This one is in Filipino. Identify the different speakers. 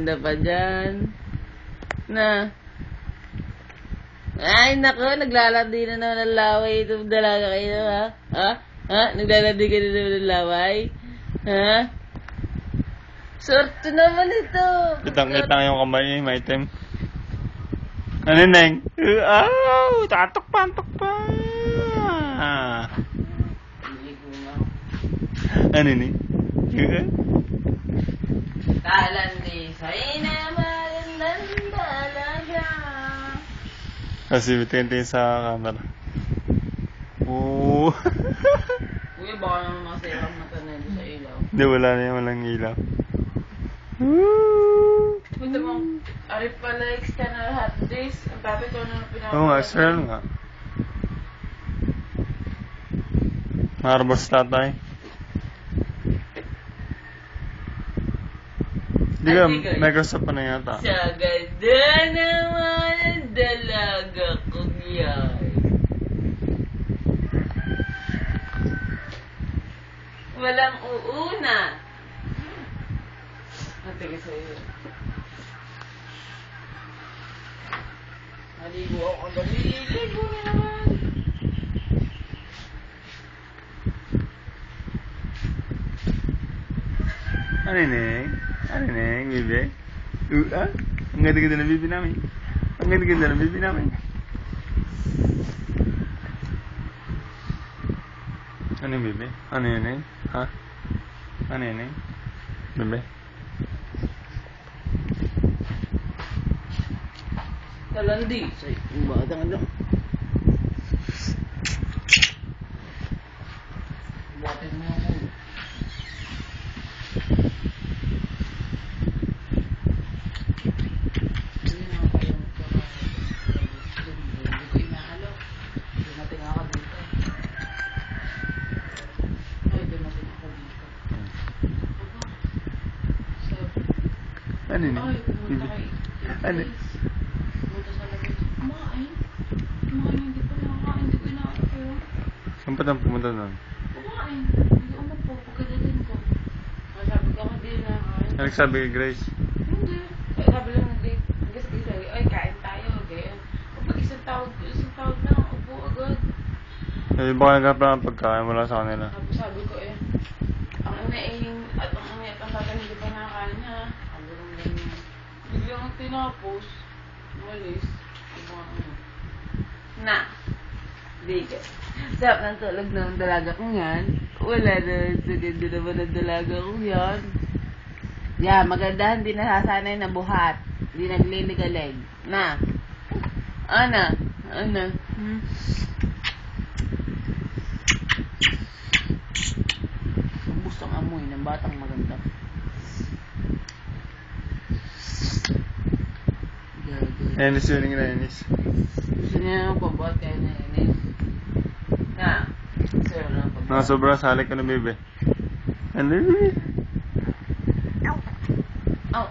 Speaker 1: maganda pa dyan. Na. Ay, nako, naglalandi na naman ng laway itong dalaga kayo, ha? Ha? Ha? Naglalandi ka na naman ng laway? Ha? Sorte naman ito.
Speaker 2: Kitang-kita yung kamay, may item. Ano, Neng? Tatok pa. Ano, Neng?
Speaker 1: Talandi sa'y naman ng dalaga.
Speaker 2: Kasi bitin-tin sa camera. Oo.
Speaker 1: Uy, baka naman masirang mata na sa ilaw.
Speaker 2: Hindi, wala na yung walang ilaw.
Speaker 1: Punta mo, arip pala external hot disk. Ang papi ko na pinapagawa.
Speaker 2: Oo nga, sir nga. Marbos tatay. Hindi ka, Microsoft pa na yata.
Speaker 1: Sa ganda naman ang dalaga kong yan. Walang uuna. Natigil sa'yo. Naligo ako gabi. Ligo na naman.
Speaker 2: Ano, Neng? Ano, Neng, bibi? Ang ganda-ganda ng bibi namin. Ang ganda-ganda ng bibi namin. Ano yung bibi? Ano yun, Neng? Ha? Ano yun, Neng? Bibi?
Speaker 1: Talandi. Sa'yo, yung batang ano. Buhatin mo ako.
Speaker 2: Ano yun? Bibi? Ano?
Speaker 3: Hindi pa nakakain, hindi ko inaakain.
Speaker 2: Saan pa tayo pumunta doon?
Speaker 3: Kumain. Hindi ako po, pagkadating ko.
Speaker 1: Sabi ko, hindi na.
Speaker 2: Ano nagsabi kay Grace?
Speaker 3: Hindi.
Speaker 1: Sabi lang nag-guess ay kain tayo. Ganyan. Kapag isang tawag na, upo agad.
Speaker 2: Eh, baka nagkapala ng pagkain mula sa kanila.
Speaker 1: Tapos sabi ko ang inaing at ang tatay hindi pa nakakain ha. Sabi lang ganyan. Biglang tinapos. Malis. Na. Bigat. Sarap ng tulog ng dalaga kong yan. Wala na sa ganda naman ng dalaga kong yan. Yeah, maganda, hindi nasasanay na buhat. Hindi nagliligalig. Na. Ana. Ubus ang amoy ng batang maganda.
Speaker 2: Enis yun yung Enis.
Speaker 1: Gusto niya yung pabuhat kayo na inis. Na. Sir, na pabuhat.
Speaker 2: Mga sobrang salik ka na, bebe. Ano, bebe?
Speaker 1: Ow.